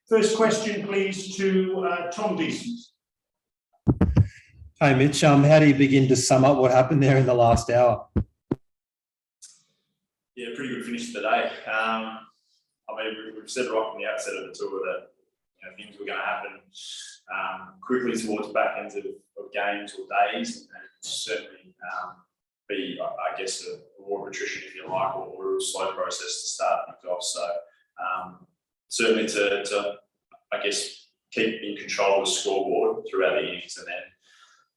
First question, please, to Tom Decent. Hey, Mitch, how do you begin to sum up what happened there in the last hour? Yeah, pretty good finish to the day. I mean, we've said right from the outset of the tour that things were going to happen quickly towards back ends of games or days, and certainly be, I guess, a war of attrition, if you like, or a slow process to start things off. So certainly to I guess, keep in control of the scoreboard throughout the innings, and then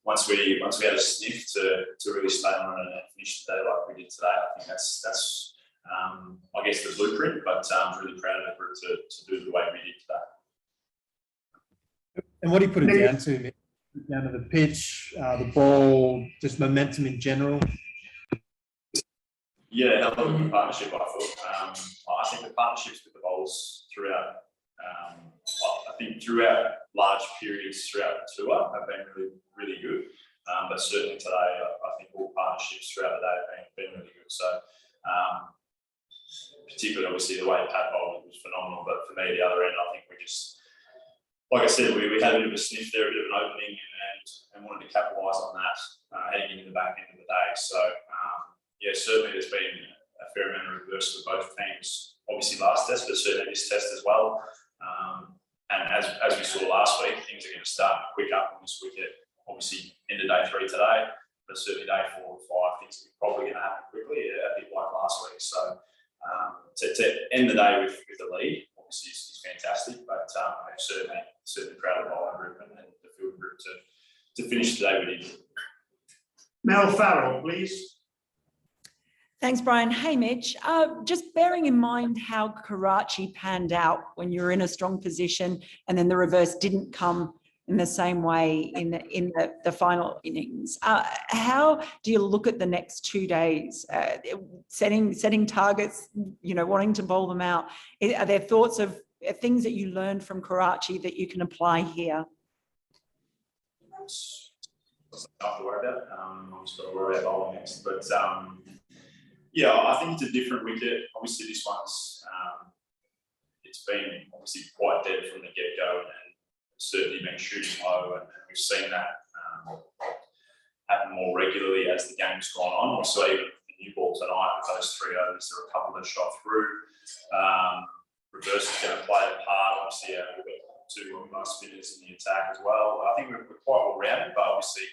once we had a sniff to really stay on and finish the day like we did today, I think that's I guess the blueprint, but I'm really proud of it to do the way we did today. And what do you put it down to, Mitch? Down to the pitch, the ball, just momentum in general? Yeah, hell of a good partnership, I thought. I think the partnerships with the bowlers throughout, throughout large periods throughout the tour have been really, really good. But certainly today, I think all partnerships throughout the day have been really good. So particularly, obviously, the way Pat bowled was phenomenal. But for me, the other end, I think we just, like I said, we had a bit of a sniff there, a bit of an opening, and wanted to capitalise on that heading into the back end of the day. So yeah, certainly there's been a fair amount of reverse for both teams. Obviously last test, but certainly this test as well. And as we saw last week, things are going to start to quick up on this wicket. Obviously, end of day 3 today, but certainly day 4 and 5, things are probably going to happen quickly, a bit like last week. So to end the day with the lead, obviously, is fantastic. But I'm certainly proud of the bowling group and the field group to finish the day with it. Mel Farrell, please. Thanks, Brian. Hey, Mitch. Just bearing in mind how Karachi panned out when you were in a strong position, and then the reverse didn't come in the same way in the final innings. How do you look at the next 2 days? Setting targets, wanting to bowl them out. Are there thoughts of things that you learned from Karachi that you can apply here? Not to worry about. I'm just got to worry about bowling next, but. Yeah, I think it's a different wicket. Obviously, this one's it's been obviously quite dead from the get-go, and certainly been shooting low, and we've seen that happen more regularly as the game's gone on. We saw even the new ball tonight with those 3 overs, there were a couple that shot through. Reverse is going to play a part. Obviously, we've got 2 nice spinners in the attack as well. I think we're quite well rounded, but obviously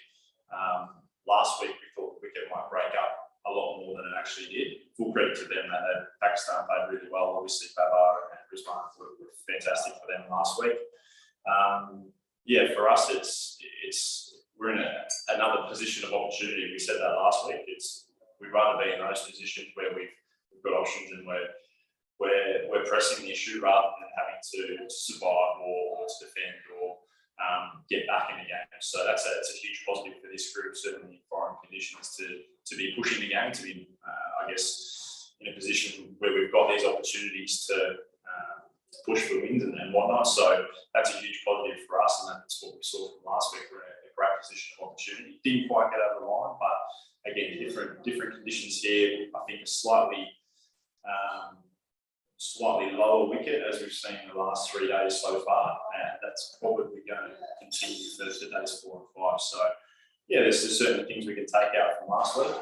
last week we thought the wicket might break up a lot more than it actually did. Full credit to them that Pakistan played really well. Obviously, Babar and Rizwan were fantastic for them last week. Yeah, for us, we're in another position of opportunity. We said that last week. We'd rather be in those positions where we've got options and we're pressing the issue rather than having to survive or to defend or get back in the game. So that's a huge positive for this group, certainly in foreign conditions, to be pushing the game, to be, I guess, in a position where we've got these opportunities to push for wins and whatnot. So that's a huge positive for us, and that's what we saw from last week. We're in a great position of opportunity. Didn't quite get over the line, but again, different conditions here. I think a slightly lower wicket, as we've seen in the last 3 days so far, and that's probably going to continue for days 4 and 5. So yeah, there's certain things we can take out from last week,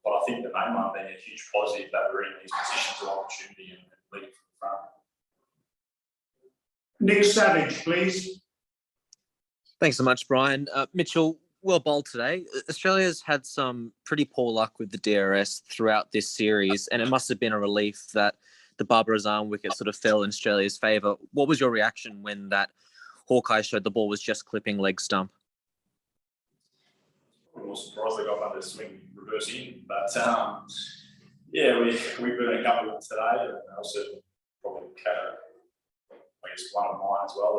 but I think the main one being a huge positive that we're in these positions of opportunity and leading from the front. Nick Savage, please. Thanks so much, Brian. Mitchell, well bowled today. Australia's had some pretty poor luck with the DRS throughout this series, and it must have been a relief that the Babar Azam wicket sort of fell in Australia's favour. What was your reaction when that Hawkeye showed the ball was just clipping leg stump? I'm more surprised they got under swing reverse in, but yeah, we burned a couple today, and also probably I guess one of mine as well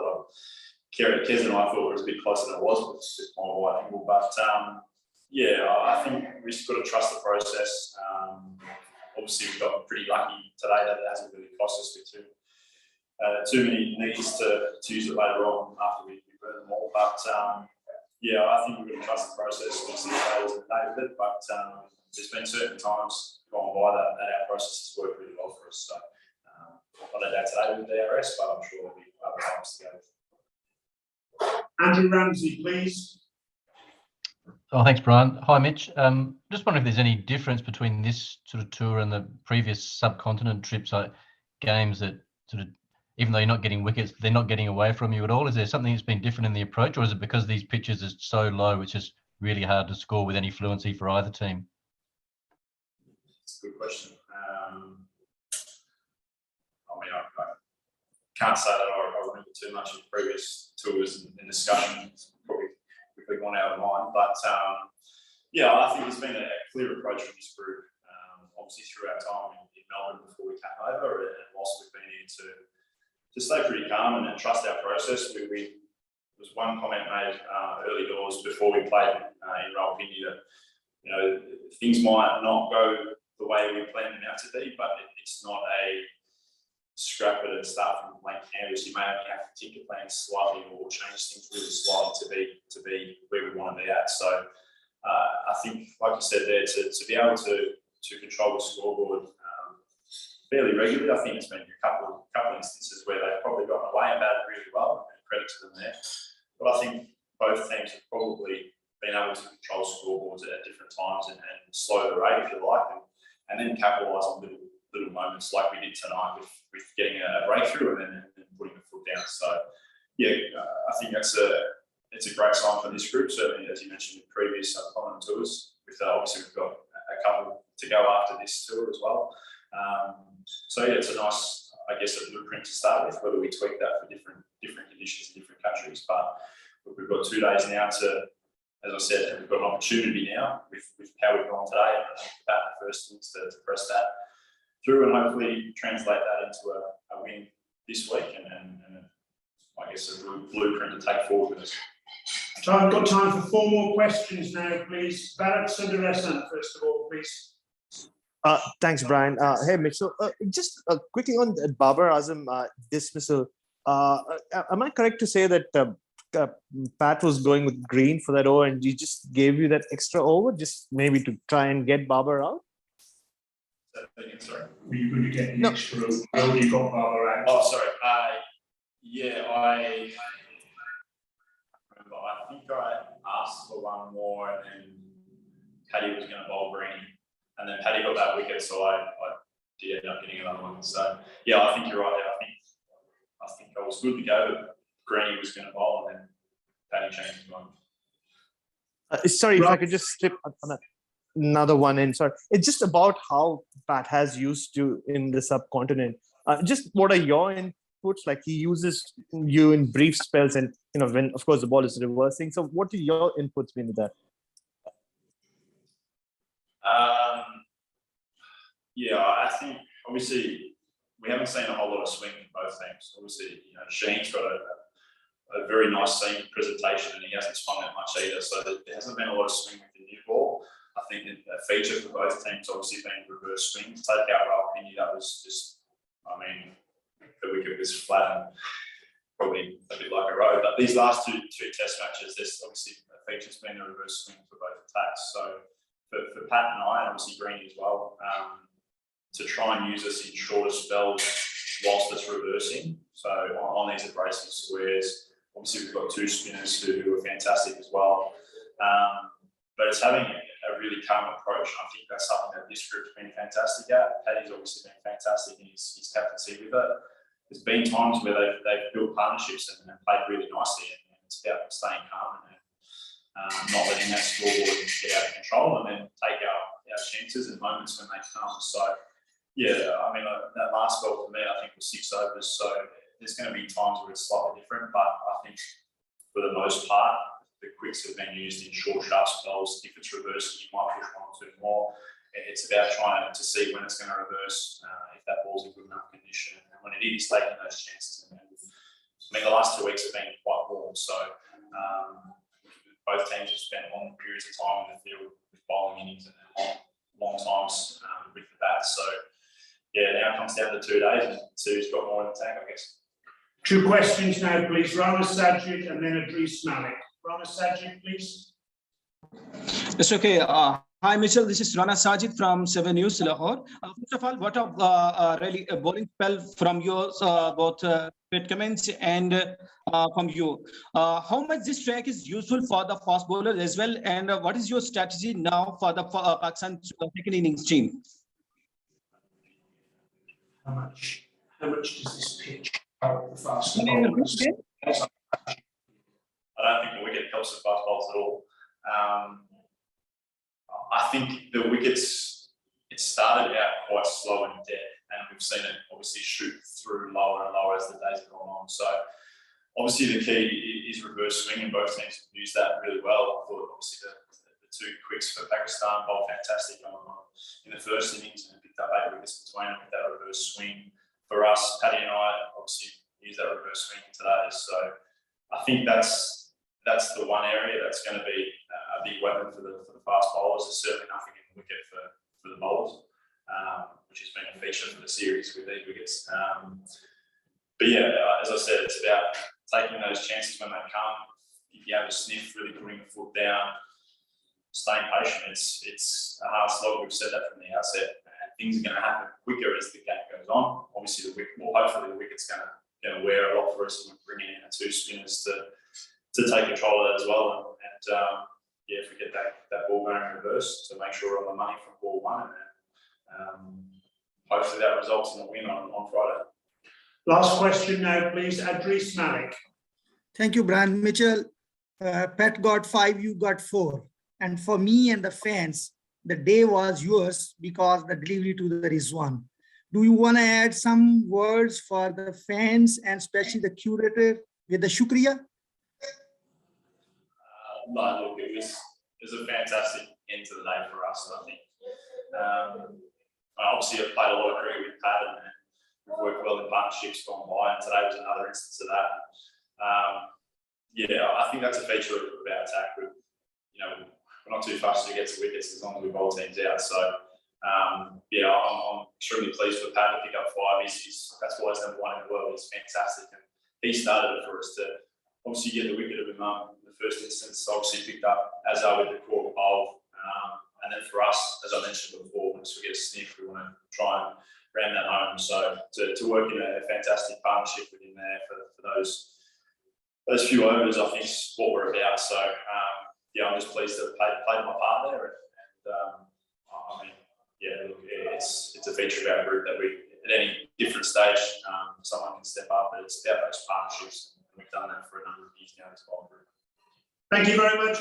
that Kez and I thought was a bit closer than it was with my wide angle, but yeah, I think we just got to trust the process. Obviously, we got pretty lucky today that it hasn't really cost us with too many needs to use it later on after we burn them all. But yeah, I think we're going to trust the process. We'll see how it is with it. But there's been certain times gone by that our process has worked really well for us. So not a day today with the DRS, but I'm sure there'll be other times to go. Andrew Ramsey, please. Oh, thanks, Brian. Hi, Mitch. Just wondering if there's any difference between this sort of tour and the previous subcontinent trips, like games that sort of, even though you're not getting wickets, they're not getting away from you at all. Is there something that's been different in the approach, or is it because these pitches are so low, which is really hard to score with any fluency for either team? It's a good question. I mean, I can't say that I remember too much of previous tours and discussions. Probably quickly gone out of mind, but yeah, I think there's been a clear approach from this group. Obviously, through our time in Melbourne before we came over, and whilst we've been here to stay pretty calm and trust our process. There was one comment made early doors before we played in Rawalpindi that, you know, things might not go the way we planned them out to be, but it's not a scrap it and start from a blank canvas. You may only have to tinker plans slightly or change things really slightly to be where we want to be at. So I think, like you said there, to be able to control the scoreboard fairly regularly, I think there's been a couple instances where they've probably gotten away and batted really well, and credit to them there. But I think both teams have probably been able to control scoreboards at different times and slow the rate, if you like, and then capitalise on little moments like we did tonight with getting a breakthrough and then putting the foot down. So yeah, I think it's a great sign for this group, certainly as you mentioned in previous subcontinent tours. With obviously we've got a couple to go after this tour as well. So yeah, it's a nice, I guess, a blueprint to start with, whether we tweak that for different conditions in different countries. But we've got 2 days now to, as I said, we've got an opportunity now with how we've gone today and about the first things to press that through and hopefully translate that into a win this week and I guess a blueprint to take forward with us. So I've got time for 4 more questions now, please. Bharat Sundaresan, first of all, please. Thanks, Brian. Hey, Mitch. So, just quickly on Babar Azam dismissal. Am I correct to say that Pat was going with Green for that over, and he just gave you that extra over, just maybe to try and get Babar out? Sorry. Were you going to get the No. extra road you got Barbara out? Oh, sorry. Yeah, I remember. I think I asked for one more, and then Paddy was going to bowl Greeny, and then Paddy got that wicket, so I did end up getting another one. So yeah, I think you're right there. I think I was good to go, but Greeny was going to bowl, and then Paddy changed his mind. Sorry, if I could just slip another one in. Sorry, it's just about how Pat has used you in the subcontinent. Just what are your inputs? Like, he uses you in brief spells, and when of course the ball is reversing. So what are your inputs been with that? Yeah, I think obviously we haven't seen a whole lot of swing in both teams. Obviously, Sheen's got a very nice seam presentation, and he hasn't swung it much either. So there hasn't been a lot of swing with the new ball. I think a feature for both teams obviously been reverse swing. To take out Rawalpindi, that was just, I mean, the wicket was flat and probably a bit like a road. But these last two test matches, there's obviously a feature's been a reverse swing for both attacks. So for Pat and I, and obviously Greeny as well, to try and use us in shorter spells whilst it's reversing. So on these abrasive squares, obviously we've got 2 spinners who are fantastic as well. But it's having a really calm approach. I think that's something that this group's been fantastic at. Paddy's obviously been fantastic in his captaincy with it. There's been times where they've built partnerships and played really nicely, and it's about staying calm and not letting that scoreboard get out of control, and then take our chances and moments when they come. So yeah, I mean, that last ball for me, I think was 6 overs. So there's going to be times where it's slightly different, but I think for the most part, the quicks have been used in short, sharp spells. If it's reversing, you might push 1 or 2 more. It's about trying to see when it's going to reverse, if that ball's in good enough condition. And when it is, taking those chances. I mean, the last 2 weeks have been quite warm, so both teams have spent long periods of time in the field with bowling innings and long times with the bat. So yeah, now it comes down to 2 days, and Sue's got more in the tank, I guess. 2 questions now, please. Rana Sajid and then Idris Malik. Rana Sajid, please. It's okay. Hi, Mitchell. This is Rana Sajid from 7 News, Lahore. First of all, what a really a bowling spell from yours, both Pat Cummins and from you. How much this track is useful for the fast bowlers as well, and what is your strategy now for the Pakistan second innings team? How much does this pitch help the faster I mean, bowlers? I don't think the wicket helps the fast bowlers at all. I think the wickets, it started out quite slow and dead, and we've seen it obviously shoot through lower and lower as the days have gone on. So obviously the key is reverse swing, and both teams have used that really well. I thought obviously the two quicks for Pakistan bowled fantastic in the first innings and picked up 8 wickets between them with that reverse swing. For us, Paddy and I obviously used that reverse swing today. So I think that's the one area that's going to be a big weapon for the fast bowlers. There's certainly nothing in the wicket for the bowlers, which has been a feature for the series with these wickets. But yeah, as I said, it's about taking those chances when they come. If you have a sniff, really putting the foot down, staying patient. It's a hard slog. We've said that from the outset. And things are going to happen quicker as the game goes on. Obviously, hopefully the wicket's going to wear a lot for us, and we're bringing in our 2 spinners to take control of that as well. And yeah, if we get that ball going in reverse, to make sure we're on the money from ball 1, and then hopefully that results in a win on Friday. Last question now, please. Adrice Malik. Thank you, Brian. Mitchell, Pat got 5, you got 4. And for me and the fans, the day was yours because the delivery to the Rizwan. Do you want to add some words for the fans and especially the curator with the shukriya? No, look, it was a fantastic end to the day for us, I think. Obviously, I've played a lot of cricket with Pat, and we've worked well in partnerships gone by, and today was another instance of that. Yeah, I think that's a feature of our attack. We're not too fast to get to wickets as long as we bowl teams out. So, yeah, I'm extremely pleased for Pat to pick up 5. That's why he's #1 in the world. He's fantastic, and he started it for us to obviously get the wicket of him in the first instance. Obviously picked up Azhar with the cork bowl, and then for us, as I mentioned before, once we get a sniff, we want to try and ram that home. So to work in a fantastic partnership with him there for those few overs, I think is what we're about. So yeah, I'm just pleased to have played my part there, and I mean, yeah, look, it's a feature of our group that we, at any different stage, someone can step up, but it's about those partnerships. We've done that for a number of years now as well. Thank you very much.